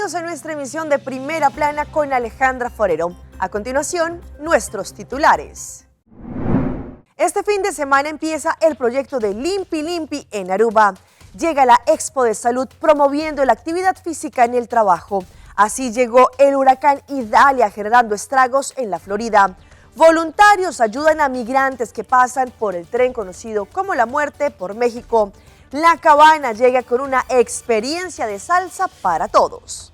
Bienvenidos a nuestra emisión de Primera Plana con Alejandra Forero. A continuación, nuestros titulares. Este fin de semana empieza el proyecto de Limpi Limpi en Aruba. Llega la Expo de Salud promoviendo la actividad física en el trabajo. Así llegó el huracán Idalia generando estragos en la Florida. Voluntarios ayudan a migrantes que pasan por el tren conocido como La Muerte por México. La Cabana llega con una experiencia de salsa para todos.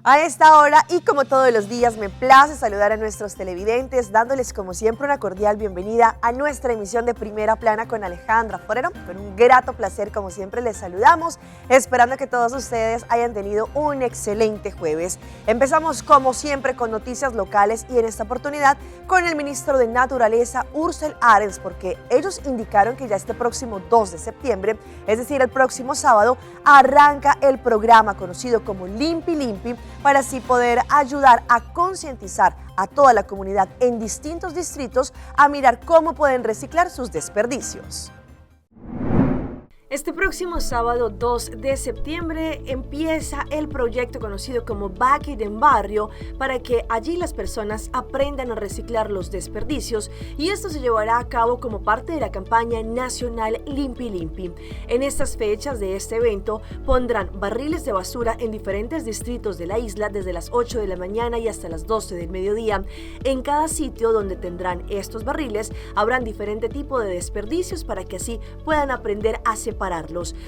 A esta hora y como todos los días me place saludar a nuestros televidentes dándoles como siempre una cordial bienvenida a nuestra emisión de Primera Plana con Alejandra Forero. Con un grato placer como siempre les saludamos, esperando que todos ustedes hayan tenido un excelente jueves. Empezamos como siempre con noticias locales y en esta oportunidad con el ministro de Naturaleza Ursel Arens, porque ellos indicaron que ya este próximo 2 de septiembre, es decir el próximo sábado, arranca el programa conocido como Limpi Limpi, para así poder ayudar a concientizar a toda la comunidad en distintos distritos a mirar cómo pueden reciclar sus desperdicios. Este próximo sábado 2 de septiembre empieza el proyecto conocido como Back en Barrio para que allí las personas aprendan a reciclar los desperdicios, y esto se llevará a cabo como parte de la campaña nacional Limpi Limpi. En estas fechas de este evento pondrán barriles de basura en diferentes distritos de la isla desde las 8 de la mañana y hasta las 12 del mediodía. En cada sitio donde tendrán estos barriles habrán diferente tipo de desperdicios para que así puedan aprender a separarlos.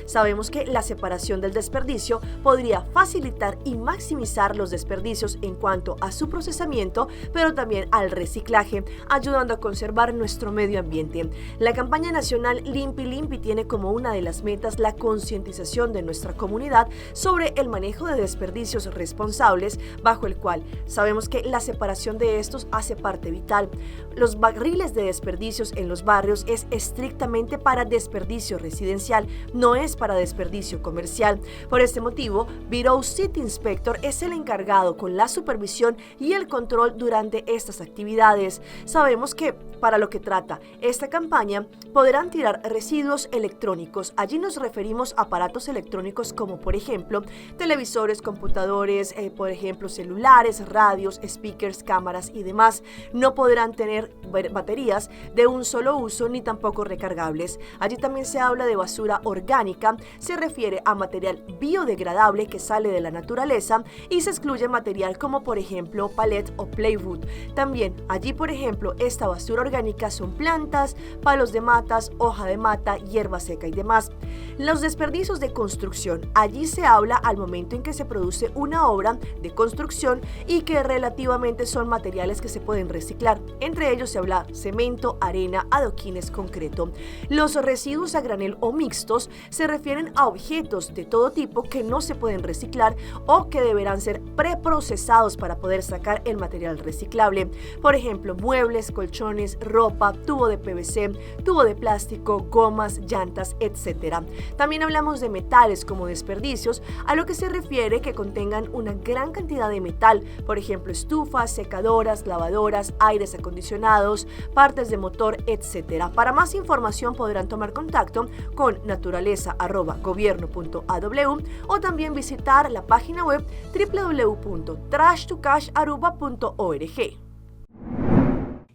Sabemos que la separación del desperdicio podría facilitar y maximizar los desperdicios en cuanto a su procesamiento, pero también al reciclaje, ayudando a conservar nuestro medio ambiente. La campaña nacional Limpi Limpi tiene como una de las metas la concientización de nuestra comunidad sobre el manejo de desperdicios responsables, bajo el cual sabemos que la separación de estos hace parte vital. Los barriles de desperdicios en los barrios es estrictamente para desperdicio residencial, no es para desperdicio comercial. Por este motivo, Bureau City Inspector es el encargado con la supervisión y el control durante estas actividades. Sabemos que para lo que trata esta campaña podrán tirar residuos electrónicos. Allí nos referimos a aparatos electrónicos como por ejemplo televisores, computadores, por ejemplo celulares, radios, speakers, cámaras y demás. No podrán tener baterías de un solo uso ni tampoco recargables. Allí también se habla de basura orgánica, se refiere a material biodegradable que sale de la naturaleza, y se excluye material como por ejemplo pallet o plywood. También allí por ejemplo esta basura orgánica son plantas, palos de matas, hoja de mata, hierba seca y demás. Los desperdicios de construcción, allí se habla al momento en que se produce una obra de construcción y que relativamente son materiales que se pueden reciclar. Entre ellos se habla cemento, arena, adoquines, concreto. Los residuos a granel o mixtos se refieren a objetos de todo tipo que no se pueden reciclar o que deberán ser preprocesados para poder sacar el material reciclable. Por ejemplo, muebles, colchones, ropa, tubo de PVC, tubo de plástico, gomas, llantas, etc. También hablamos de metales como desperdicios, a lo que se refiere que contengan una gran cantidad de metal, por ejemplo, estufas, secadoras, lavadoras, aires acondicionados, partes de motor, etc. Para más información podrán tomar contacto con naturaleza@gobierno.aw o también visitar la página web www.trash2casharuba.org.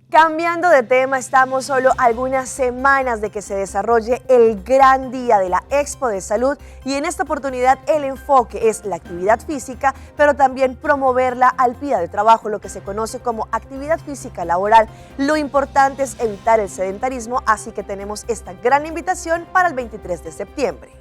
Cambiando de tema, estamos solo algunas semanas de que se desarrolle el gran día de la Expo de Salud, y en esta oportunidad el enfoque es la actividad física, pero también promoverla al pie de trabajo, lo que se conoce como actividad física laboral. Lo importante es evitar el sedentarismo, así que tenemos esta gran invitación para el 23 de septiembre.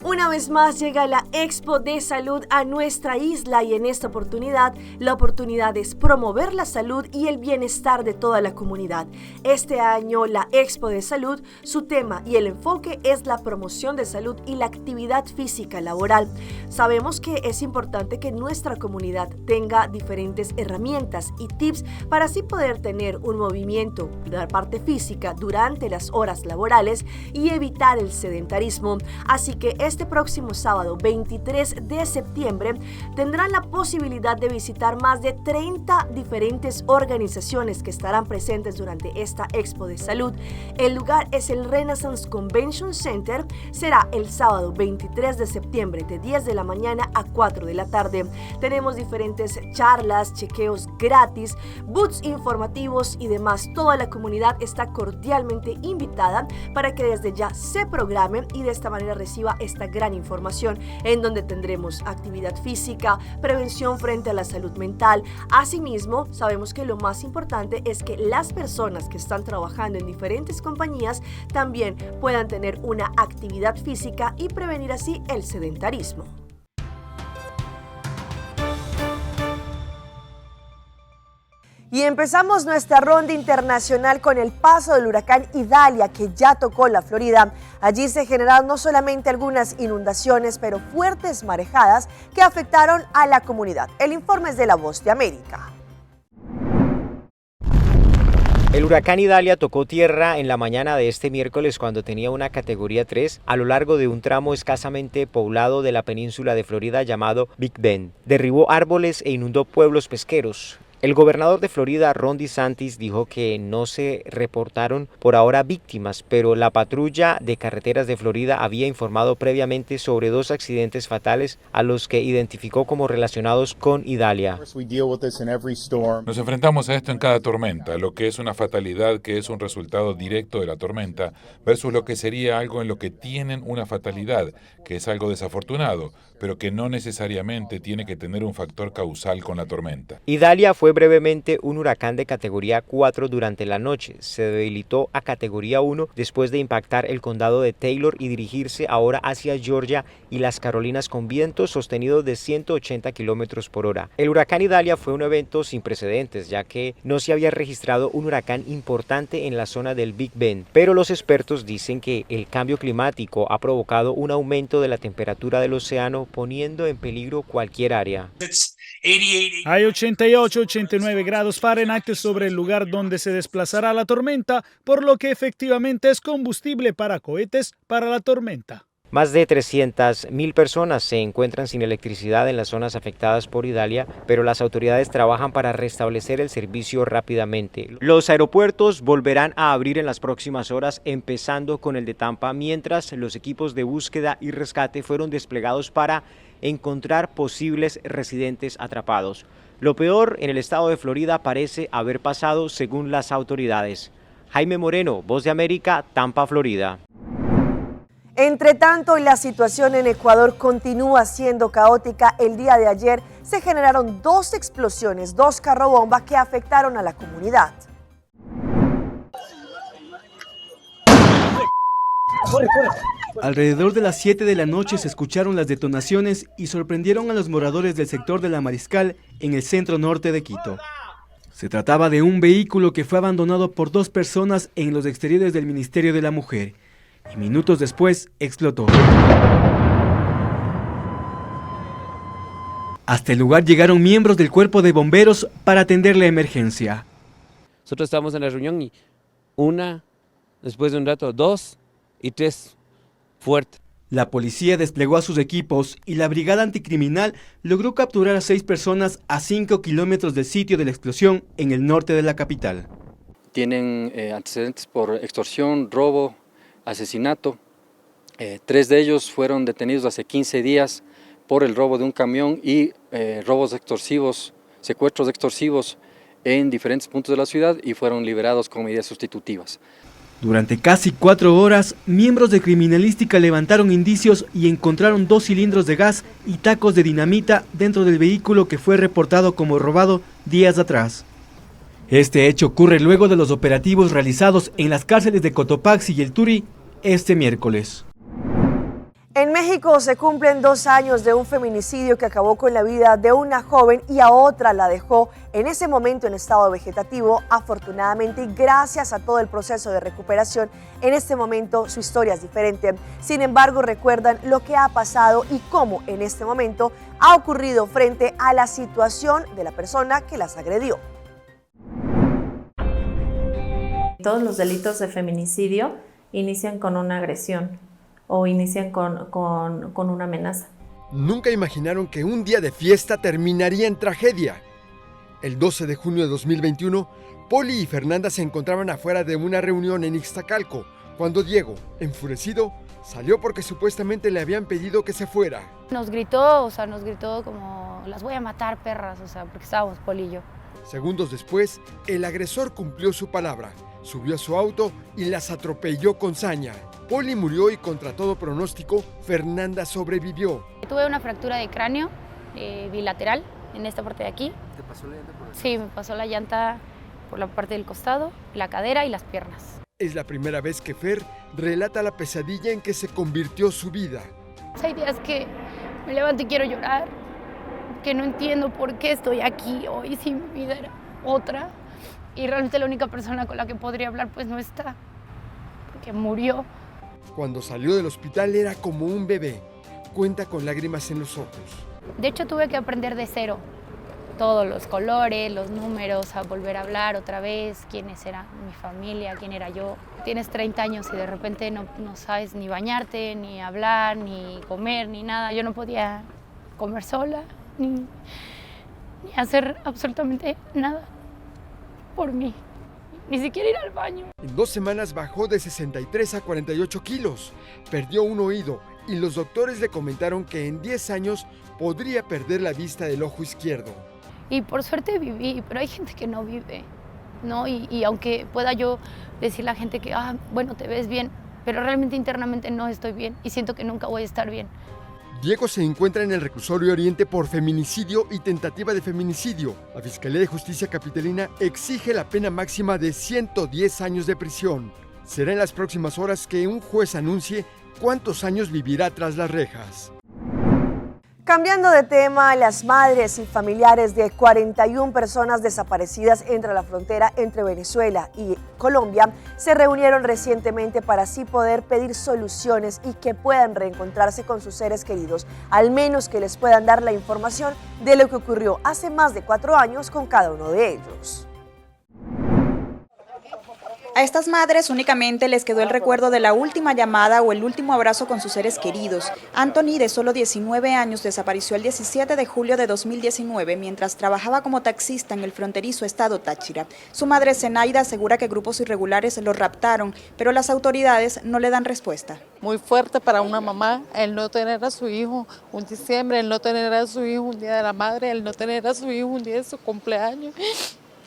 Una vez más llega la Expo de Salud a nuestra isla, y en esta oportunidad la oportunidad es promover la salud y el bienestar de toda la comunidad. Este año la Expo de Salud, su tema y el enfoque es la promoción de salud y la actividad física laboral. Sabemos que es importante que nuestra comunidad tenga diferentes herramientas y tips para así poder tener un movimiento de la parte física durante las horas laborales y evitar el sedentarismo. Así que este próximo sábado 23 de septiembre tendrán la posibilidad de visitar más de 30 diferentes organizaciones que estarán presentes durante esta Expo de Salud. El lugar es el Renaissance Convention Center. Será el sábado 23 de septiembre de 10 de la mañana a 4 de la tarde. Tenemos diferentes charlas, chequeos gratis, booths informativos y demás. Toda la comunidad está cordialmente invitada para que desde ya se programe y de esta manera reciba esta gran información, en donde tendremos actividad física, prevención frente a la salud mental. Asimismo, sabemos que lo más importante es que las personas que están trabajando en diferentes compañías también puedan tener una actividad física y prevenir así el sedentarismo. Y empezamos nuestra ronda internacional con el paso del huracán Idalia, que ya tocó la Florida. Allí se generaron no solamente algunas inundaciones, pero fuertes marejadas que afectaron a la comunidad. El informe es de La Voz de América. El huracán Idalia tocó tierra en la mañana de este miércoles cuando tenía una categoría 3 a lo largo de un tramo escasamente poblado de la península de Florida llamado Big Bend. Derribó árboles e inundó pueblos pesqueros. El gobernador de Florida, Ron DeSantis, dijo que no se reportaron por ahora víctimas, pero la patrulla de carreteras de Florida había informado previamente sobre 2 accidentes fatales a los que identificó como relacionados con Idalia. Nos enfrentamos a esto en cada tormenta, lo que es una fatalidad que es un resultado directo de la tormenta, versus lo que sería algo en lo que tienen una fatalidad, que es algo desafortunado, pero que no necesariamente tiene que tener un factor causal con la tormenta. Idalia fue brevemente un huracán de categoría 4 durante la noche. Se debilitó a categoría 1 después de impactar el condado de Taylor y dirigirse ahora hacia Georgia y las Carolinas con vientos sostenidos de 180 kilómetros por hora. El huracán Idalia fue un evento sin precedentes, ya que no se había registrado un huracán importante en la zona del Big Bend, pero los expertos dicen que el cambio climático ha provocado un aumento de la temperatura del océano, poniendo en peligro cualquier área. Hay 88-89 grados Fahrenheit sobre el lugar donde se desplazará la tormenta, por lo que efectivamente es combustible para cohetes para la tormenta. Más de 300.000 personas se encuentran sin electricidad en las zonas afectadas por Idalia, pero las autoridades trabajan para restablecer el servicio rápidamente. Los aeropuertos volverán a abrir en las próximas horas, empezando con el de Tampa, mientras los equipos de búsqueda y rescate fueron desplegados para encontrar posibles residentes atrapados. Lo peor en el estado de Florida parece haber pasado según las autoridades. Jaime Moreno, Voz de América, Tampa, Florida. Entre tanto, la situación en Ecuador continúa siendo caótica. El día de ayer se generaron 2 explosiones, 2 carrobombas que afectaron a la comunidad. Alrededor de las 7 de la noche se escucharon las detonaciones y sorprendieron a los moradores del sector de La Mariscal en el centro norte de Quito. Se trataba de un vehículo que fue abandonado por 2 personas en los exteriores del Ministerio de la Mujer y minutos después explotó. Hasta el lugar llegaron miembros del cuerpo de bomberos para atender la emergencia. Nosotros estábamos en la reunión y 1, después de un rato 2 y 3 fuerte. La policía desplegó a sus equipos y la brigada anticriminal logró capturar a 6 personas a 5 kilómetros del sitio de la explosión en el norte de la capital. Tienen antecedentes por extorsión, robo, asesinato. 3 de ellos fueron detenidos hace 15 días por el robo de un camión y robos extorsivos, secuestros extorsivos en diferentes puntos de la ciudad y fueron liberados con medidas sustitutivas. Durante casi 4 horas, miembros de criminalística levantaron indicios y encontraron 2 cilindros de gas y tacos de dinamita dentro del vehículo que fue reportado como robado días atrás. Este hecho ocurre luego de los operativos realizados en las cárceles de Cotopaxi y El Turi este miércoles. En México se cumplen 2 años de un feminicidio que acabó con la vida de una joven y a otra la dejó en ese momento en estado vegetativo. Afortunadamente, y gracias a todo el proceso de recuperación, en este momento su historia es diferente. Sin embargo, recuerdan lo que ha pasado y cómo en este momento ha ocurrido frente a la situación de la persona que las agredió. Todos los delitos de feminicidio inician con una agresión. o inician con una amenaza. Nunca imaginaron que un día de fiesta terminaría en tragedia. El 12 de junio de 2021, Poli y Fernanda se encontraban afuera de una reunión en Ixtacalco, cuando Diego, enfurecido, salió porque supuestamente le habían pedido que se fuera. Nos gritó como, las voy a matar, perras, porque estábamos Poli y yo. Segundos después, el agresor cumplió su palabra, subió a su auto y las atropelló con saña. Poli murió y contra todo pronóstico, Fernanda sobrevivió. Tuve una fractura de cráneo bilateral en esta parte de aquí. ¿Te pasó la llanta por aquí? Sí, me pasó la llanta por la parte del costado, la cadera y las piernas. Es la primera vez que Fer relata la pesadilla en que se convirtió su vida. Hay días que me levanto y quiero llorar, que no entiendo por qué estoy aquí hoy si mi vida era otra. Y realmente la única persona con la que podría hablar pues no está, porque murió. Cuando salió del hospital era como un bebé. Cuenta con lágrimas en los ojos. De hecho tuve que aprender de cero. Todos los colores, los números, a volver a hablar otra vez, quiénes eran mi familia, quién era yo. Tienes 30 años y de repente no sabes ni bañarte, ni hablar, ni comer, ni nada. Yo no podía comer sola, ni hacer absolutamente nada por mí, ni siquiera ir al baño. En 2 semanas bajó de 63 a 48 kilos, perdió un oído y los doctores le comentaron que en 10 años podría perder la vista del ojo izquierdo. Y por suerte viví, pero hay gente que no vive, ¿no? Y aunque pueda yo decirle a la gente que, bueno, te ves bien, pero realmente internamente no estoy bien y siento que nunca voy a estar bien. Diego se encuentra en el reclusorio Oriente por feminicidio y tentativa de feminicidio. La Fiscalía de Justicia Capitalina exige la pena máxima de 110 años de prisión. Será en las próximas horas que un juez anuncie cuántos años vivirá tras las rejas. Cambiando de tema, las madres y familiares de 41 personas desaparecidas entre la frontera entre Venezuela y Colombia se reunieron recientemente para así poder pedir soluciones y que puedan reencontrarse con sus seres queridos, al menos que les puedan dar la información de lo que ocurrió hace más de 4 años con cada uno de ellos. A estas madres únicamente les quedó el recuerdo de la última llamada o el último abrazo con sus seres queridos. Anthony, de solo 19 años, desapareció el 17 de julio de 2019 mientras trabajaba como taxista en el fronterizo estado Táchira. Su madre, Zenaida, asegura que grupos irregulares lo raptaron, pero las autoridades no le dan respuesta. Muy fuerte para una mamá el no tener a su hijo un diciembre, el no tener a su hijo un día de la madre, el no tener a su hijo un día de su cumpleaños.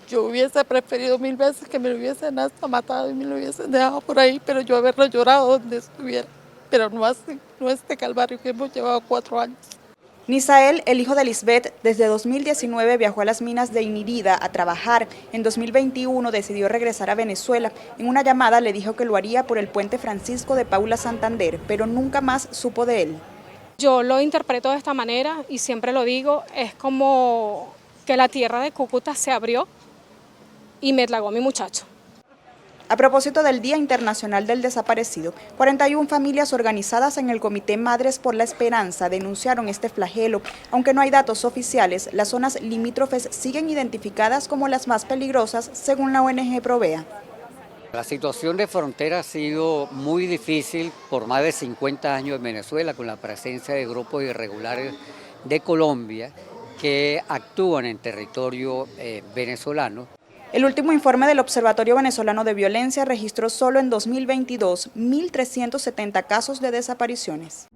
Yo hubiese preferido 1000 veces que me lo hubiesen hasta matado y me lo hubiesen dejado por ahí, pero yo haberlo llorado donde estuviera. Pero no así, no este calvario que hemos llevado 4 años. Nisael, el hijo de Lisbeth, desde 2019 viajó a las minas de Inirida a trabajar. En 2021 decidió regresar a Venezuela. En una llamada le dijo que lo haría por el puente Francisco de Paula Santander, pero nunca más supo de él. Yo lo interpreto de esta manera y siempre lo digo, es como que la tierra de Cúcuta se abrió y me tragó a mi muchacho. A propósito del Día Internacional del Desaparecido, 41 familias organizadas en el Comité Madres por la Esperanza denunciaron este flagelo. Aunque no hay datos oficiales, las zonas limítrofes siguen identificadas como las más peligrosas, según la ONG Provea. La situación de frontera ha sido muy difícil por más de 50 años en Venezuela, con la presencia de grupos irregulares de Colombia que actúan en territorio venezolano. El último informe del Observatorio Venezolano de Violencia registró solo en 2022 1.370 casos de desapariciones.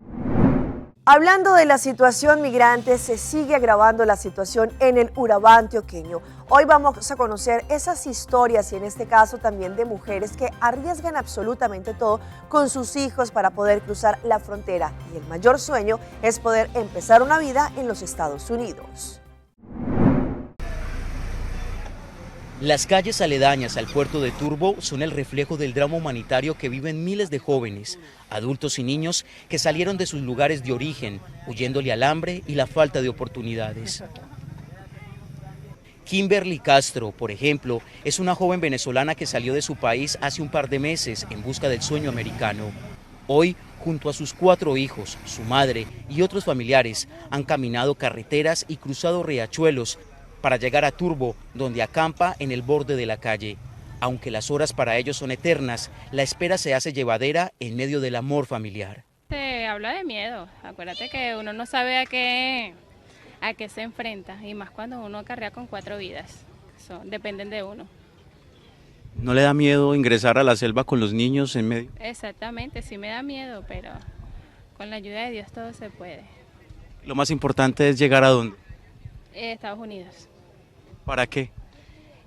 Hablando de la situación migrante, se sigue agravando la situación en el Urabá antioqueño. Hoy vamos a conocer esas historias y en este caso también de mujeres que arriesgan absolutamente todo con sus hijos para poder cruzar la frontera. Y el mayor sueño es poder empezar una vida en los Estados Unidos. Las calles aledañas al puerto de Turbo son el reflejo del drama humanitario que viven miles de jóvenes, adultos y niños que salieron de sus lugares de origen, huyéndole al hambre y la falta de oportunidades. Kimberly Castro, por ejemplo, es una joven venezolana que salió de su país hace un par de meses en busca del sueño americano. Hoy, junto a sus 4 hijos, su madre y otros familiares, han caminado carreteras y cruzado riachuelos para llegar a Turbo, donde acampa en el borde de la calle. Aunque las horas para ellos son eternas, la espera se hace llevadera en medio del amor familiar. habla de miedo. Acuérdate que uno no sabe a qué se enfrenta, y más cuando uno acarrea con 4 vidas. Dependen de uno. ¿No le da miedo ingresar a la selva con los niños en medio? Exactamente, sí me da miedo, pero con la ayuda de Dios todo se puede. Lo más importante es llegar a dónde. Estados Unidos. ¿Para qué?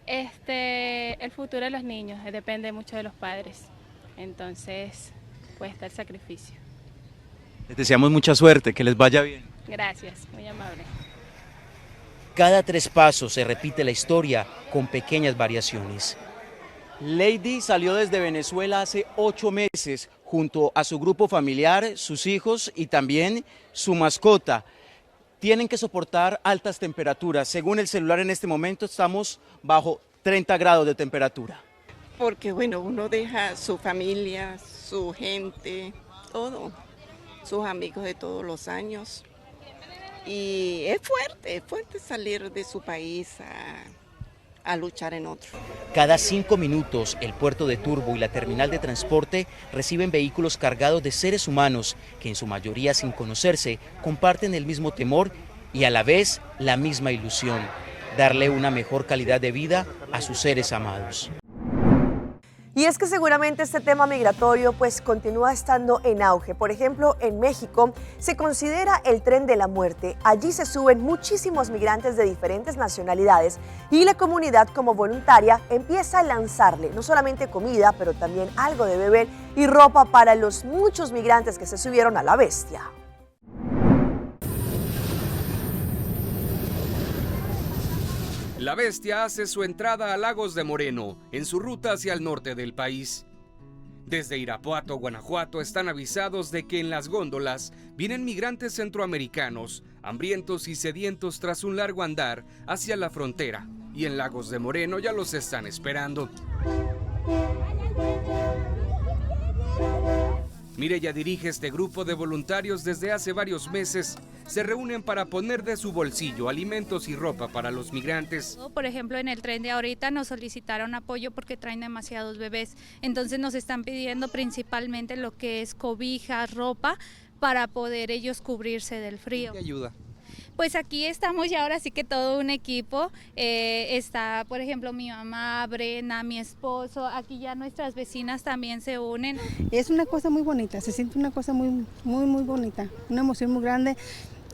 El futuro de los niños depende mucho de los padres, entonces puede estar el sacrificio. Les deseamos mucha suerte, que les vaya bien. Gracias, muy amable. Cada 3 pasos se repite la historia con pequeñas variaciones. Lady salió desde Venezuela hace 8 meses junto a su grupo familiar, sus hijos y también su mascota. Tienen que soportar altas temperaturas. Según el celular en este momento estamos bajo 30 grados de temperatura. Porque bueno, uno deja su familia, su gente, todo, sus amigos de todos los años. Y es fuerte salir de su país a luchar en otro. Cada 5 minutos, el puerto de Turbo y la terminal de transporte reciben vehículos cargados de seres humanos que en su mayoría sin conocerse comparten el mismo temor y a la vez la misma ilusión, darle una mejor calidad de vida a sus seres amados. Y es que seguramente este tema migratorio pues continúa estando en auge. Por ejemplo, en México se considera el tren de la muerte. Allí se suben muchísimos migrantes de diferentes nacionalidades y la comunidad como voluntaria empieza a lanzarle no solamente comida, pero también algo de beber y ropa para los muchos migrantes que se subieron a la bestia. La bestia hace su entrada a Lagos de Moreno, en su ruta hacia el norte del país. Desde Irapuato, Guanajuato, están avisados de que en las góndolas vienen migrantes centroamericanos, hambrientos y sedientos tras un largo andar hacia la frontera. Y en Lagos de Moreno ya los están esperando. Mireya dirige este grupo de voluntarios desde hace varios meses. Se reúnen para poner de su bolsillo alimentos y ropa para los migrantes. Por ejemplo, en el tren de ahorita nos solicitaron apoyo porque traen demasiados bebés. Entonces nos están pidiendo principalmente lo que es cobijas, ropa, para poder ellos cubrirse del frío. ¿Qué ayuda? Pues aquí estamos ya ahora sí que todo un equipo, está por ejemplo mi mamá, Brena, mi esposo, aquí ya nuestras vecinas también se unen. Es una cosa muy bonita, se siente una cosa muy bonita, una emoción muy grande,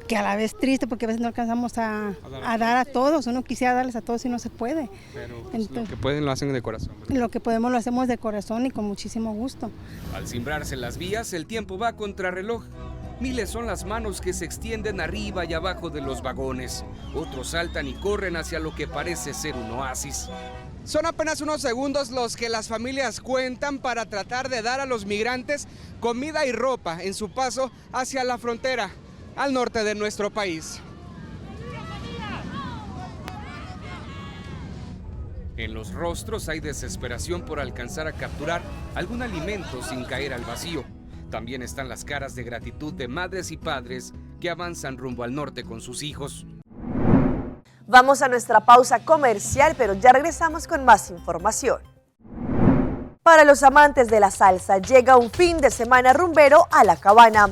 que a la vez triste porque a veces no alcanzamos a dar a todos, uno quisiera darles a todos y no se puede. Pero pues, lo que pueden lo hacen de corazón, ¿verdad? Lo que podemos lo hacemos de corazón y con muchísimo gusto. Al cimbrarse las vías, el tiempo va contra reloj. Miles son las manos que se extienden arriba y abajo de los vagones. Otros saltan y corren hacia lo que parece ser un oasis. Son apenas unos segundos los que las familias cuentan para tratar de dar a los migrantes comida y ropa en su paso hacia la frontera al norte de nuestro país. En los rostros hay desesperación por alcanzar a capturar algún alimento sin caer al vacío. También están las caras de gratitud de madres y padres que avanzan rumbo al norte con sus hijos. Vamos a nuestra pausa comercial, pero ya regresamos con más información. Para los amantes de la salsa, llega un fin de semana rumbero a La Cabana.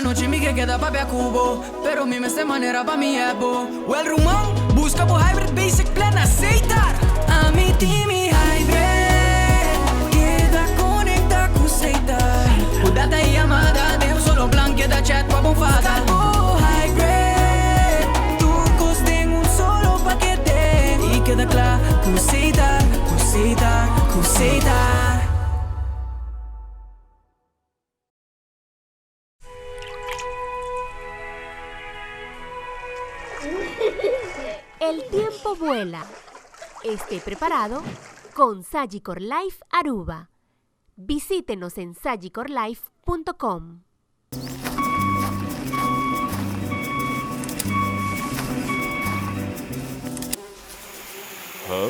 Noche mi que queda papi a cubo, pero mi mes de manera pa' mi ebo. O el rumón, busca por hybrid basic plan aceitar. A mi team y hybrid, queda conecta con aceitar. Cuídate y llamada, dejo solo plan, queda chat pa' bufada. Oh, hybrid, tu coste en un solo paquete. Y queda claro, aceitar, aceitar, aceitar. El tiempo vuela. Esté preparado con Sagicor Life Aruba. Visítenos en sagicorlife.com. ¿Ah?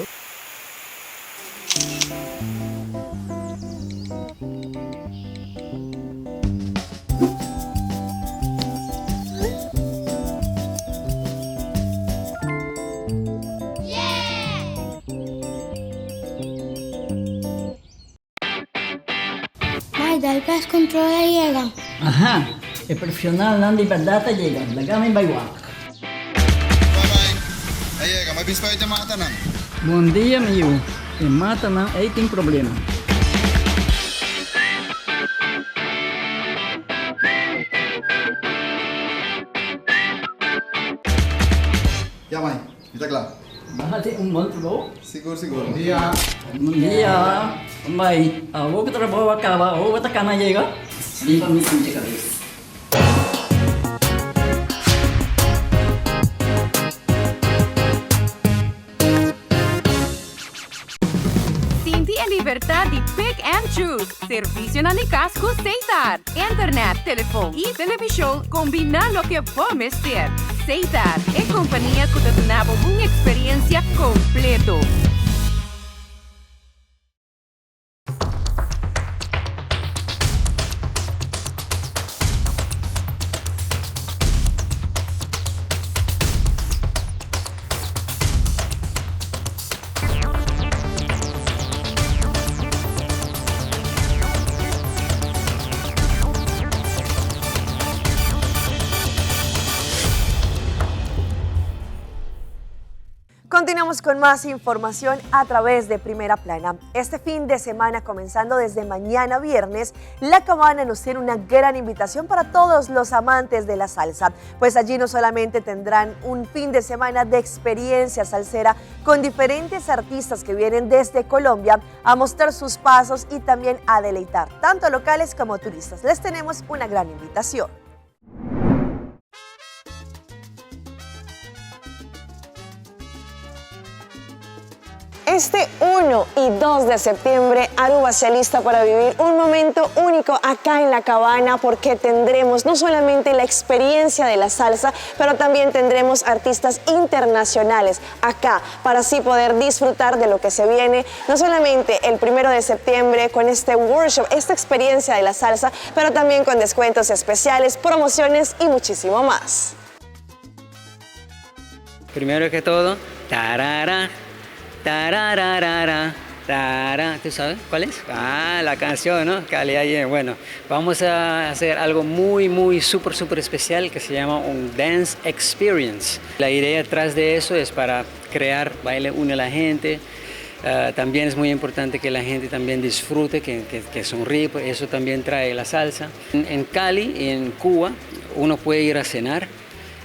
el pez controla llega. Ajá, el profesional Nandi Verdata llega, la gama en Baiwak. Aí, mas bis pa ito mata na. Bom dia, meu. E mata na, aí tem problema. Ya, mãe, está claro. Bájate un monstruo. Seguro, seguro. Bom dia. Bom dia. Vai, vou que trabalho acaba, vou que cana llega. Limpa mi cabeza. Sinti a libertad de pick and choose. Servicio na Nicasco Cesar. Internet, teléfono y televisión combina lo que vamos ter. Cesar é companhia que te dá uma experiência completa. Continuamos con más información a través de Primera Plana. Este fin de semana, comenzando desde mañana viernes, La Cabana nos tiene una gran invitación para todos los amantes de la salsa. Pues allí no solamente tendrán un fin de semana de experiencia salsera con diferentes artistas que vienen desde Colombia a mostrar sus pasos y también a deleitar tanto locales como turistas. Les tenemos una gran invitación. Este 1 y 2 de septiembre, Aruba se alista para vivir un momento único acá en La Cabana, porque tendremos no solamente la experiencia de la salsa, pero también tendremos artistas internacionales acá para así poder disfrutar de lo que se viene, no solamente el 1 de septiembre con este workshop, esta experiencia de la salsa, pero también con descuentos especiales, promociones y muchísimo más. Primero que todo, tarara. Tarararara, tarara. ¿Tú sabes cuál es? Ah, la canción, ¿no? Cali ayer. Bueno, vamos a hacer algo muy súper especial que se llama un Dance Experience. La idea detrás de eso es para crear baile, une a la gente. También es muy importante que la gente también disfrute, que sonríe, pues eso también trae la salsa. En Cali y en Cuba uno puede ir a cenar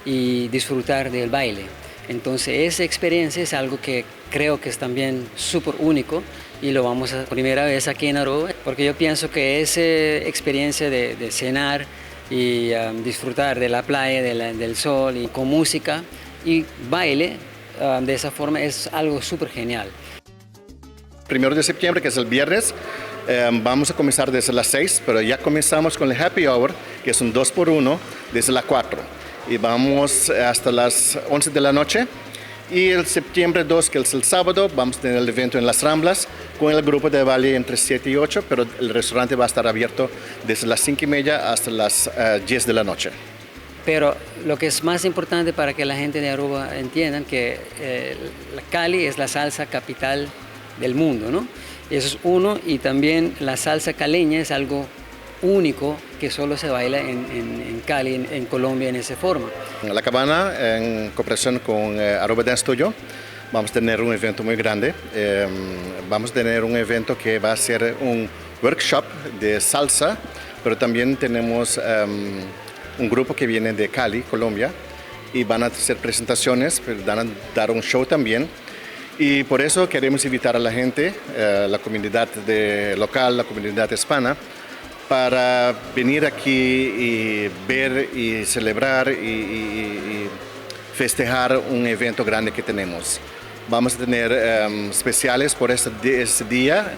y disfrutar del baile. Entonces esa experiencia es algo que creo que es también súper único y lo vamos a primera vez aquí en Aruba, porque yo pienso que esa experiencia de cenar y disfrutar de la playa, del sol y con música y baile de esa forma es algo súper genial. 1 de septiembre, que es el viernes, vamos a comenzar desde las 6, pero ya comenzamos con el Happy Hour, que es un 2x1 desde las 4. Y vamos hasta las 11 de la noche. Y el septiembre 2, que es el sábado, vamos a tener el evento en Las Ramblas con el grupo de baile entre 7 y 8, pero el restaurante va a estar abierto desde las 5:30 hasta las 10 de la noche. Pero lo que es más importante para que la gente de Aruba entiendan que Cali es la salsa capital del mundo, ¿no? Eso es uno, y también la salsa caleña es algo único que solo se baila en Cali, en Colombia, en esa forma. En La Cabana, en cooperación con Aruba Dance Studio, vamos a tener un evento muy grande. Vamos a tener un evento que va a ser un workshop de salsa, pero también tenemos un grupo que viene de Cali, Colombia, y van a hacer presentaciones, van a dar un show también. Y por eso queremos invitar a la gente, la comunidad local, la comunidad hispana, para venir aquí y ver y celebrar y festejar un evento grande que tenemos. Vamos a tener especiales por este día.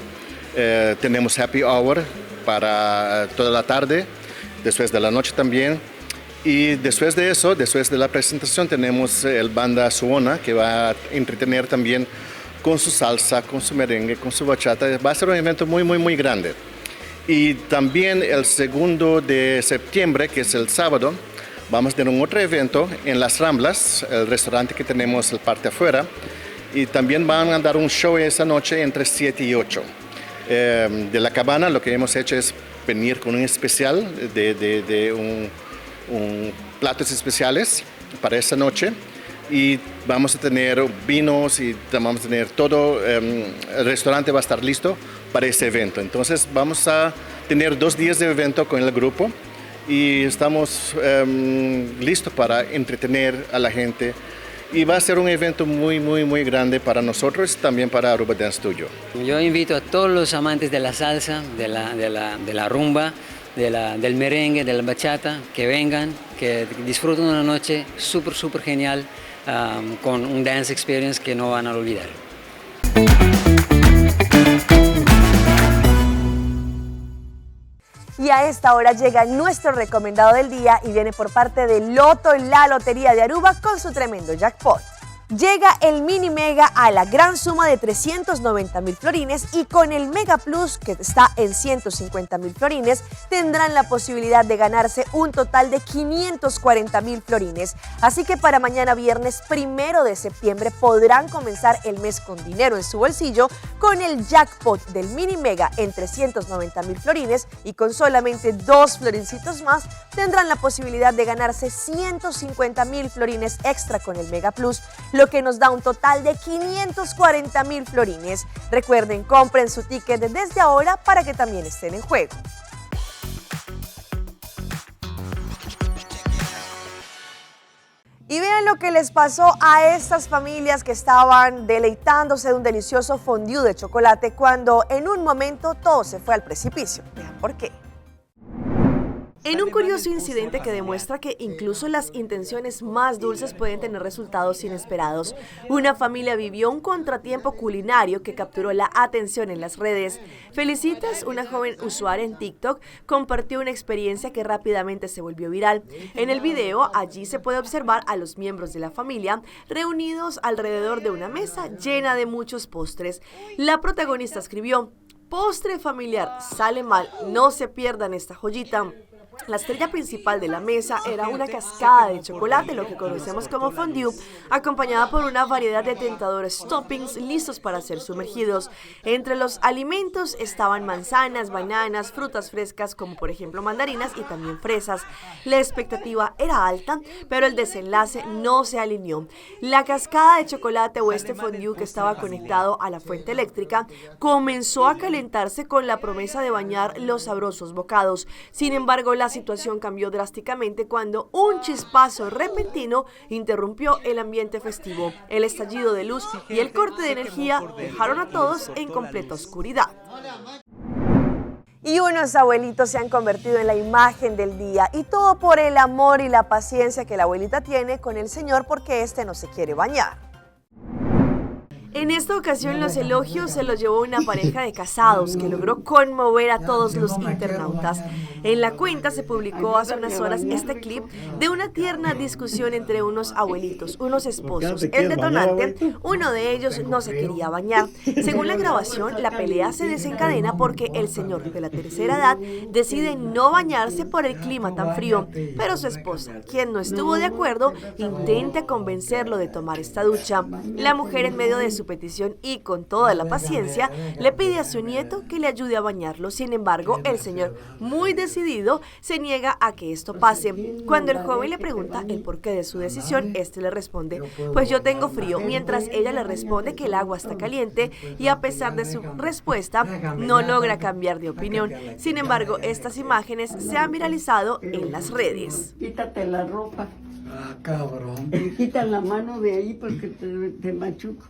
Tenemos Happy Hour para toda la tarde, después de la noche también. Y después de eso, después de la presentación, tenemos el banda Suona, que va a entretener también con su salsa, con su merengue, con su bachata. Va a ser un evento muy grande. Y también el 2 de septiembre, que es el sábado, vamos a tener un otro evento en Las Ramblas, el restaurante que tenemos en la parte afuera. Y también van a dar un show esa noche entre 7 y 8. De La Cabana lo que hemos hecho es venir con un especial de un platos especiales para esta noche. Y vamos a tener vinos y vamos a tener todo, el restaurante va a estar listo para este evento. Entonces vamos a tener 2 días de evento con el grupo y estamos listos para entretener a la gente. Y va a ser un evento muy, muy, muy grande para nosotros, también para Aruba Dance Studio. Yo invito a todos los amantes de la salsa, de la rumba, del merengue, de la bachata, que vengan, que disfruten una noche súper, súper genial, con un dance experience que no van a olvidar. Y a esta hora llega nuestro recomendado del día y viene por parte de Loto, la Lotería de Aruba, con su tremendo jackpot. Llega el Mini Mega a la gran suma de 390.000 florines y con el Mega Plus, que está en 150.000 florines, tendrán la posibilidad de ganarse un total de 540.000 florines. Así que para mañana viernes 1 de septiembre podrán comenzar el mes con dinero en su bolsillo con el jackpot del Mini Mega en 390.000 florines y con solamente 2 florincitos más tendrán la posibilidad de ganarse 150.000 florines extra con el Mega Plus, lo que nos da un total de 540.000 florines. Recuerden, compren su ticket desde ahora para que también estén en juego. Y vean lo que les pasó a estas familias que estaban deleitándose de un delicioso fondue de chocolate cuando en un momento todo se fue al precipicio. Vean por qué. En un curioso incidente que demuestra que incluso las intenciones más dulces pueden tener resultados inesperados, una familia vivió un contratiempo culinario que capturó la atención en las redes. Felicitas, una joven usuaria en TikTok, compartió una experiencia que rápidamente se volvió viral. En el video, allí se puede observar a los miembros de la familia reunidos alrededor de una mesa llena de muchos postres. La protagonista escribió: "Postre familiar, sale mal, no se pierdan esta joyita". La estrella principal de la mesa era una cascada de chocolate, lo que conocemos como fondue, acompañada por una variedad de tentadores toppings listos para ser sumergidos. Entre los alimentos estaban manzanas, bananas, frutas frescas como por ejemplo mandarinas y también fresas. La expectativa era alta, pero el desenlace no se alineó. La cascada de chocolate o este fondue que estaba conectado a la fuente eléctrica comenzó a calentarse con la promesa de bañar los sabrosos bocados. Sin embargo, la situación cambió drásticamente cuando un chispazo repentino interrumpió el ambiente festivo. El estallido de luz y el corte de energía dejaron a todos en completa oscuridad. Y unos abuelitos se han convertido en la imagen del día, y todo por el amor y la paciencia que la abuelita tiene con el señor porque este no se quiere bañar. En esta ocasión los elogios se los llevó una pareja de casados que logró conmover a todos los internautas. En la cuenta se publicó hace unas horas este clip de una tierna discusión entre unos abuelitos, unos esposos. El detonante, uno de ellos no se quería bañar. Según la grabación, la pelea se desencadena porque el señor de la tercera edad decide no bañarse por el clima tan frío, pero su esposa, quien no estuvo de acuerdo, intenta convencerlo de tomar esta ducha. La mujer, en medio de su petición y con toda la paciencia, le pide a su nieto que le ayude a bañarlo. Sin embargo, el señor, muy decidido, se niega a que esto pase. Cuando el joven le pregunta el porqué de su decisión, este le responde: "Pues yo tengo frío", mientras ella le responde que el agua está caliente, y a pesar de su respuesta, no logra cambiar de opinión. Sin embargo, estas imágenes se han viralizado en las redes. Quítate la ropa. Ah, cabrón. Quita la mano de ahí porque te machuco.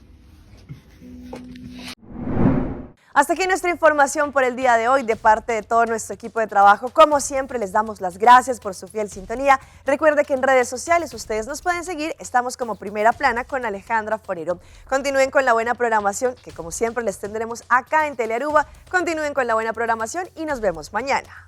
Hasta aquí nuestra información por el día de hoy de parte de todo nuestro equipo de trabajo. Como siempre, les damos las gracias por su fiel sintonía. Recuerde que en redes sociales ustedes nos pueden seguir. Estamos como Primera Plana con Alejandra Forero. Continúen con la buena programación que como siempre les tendremos acá en Telearuba. Continúen con la buena programación y nos vemos mañana.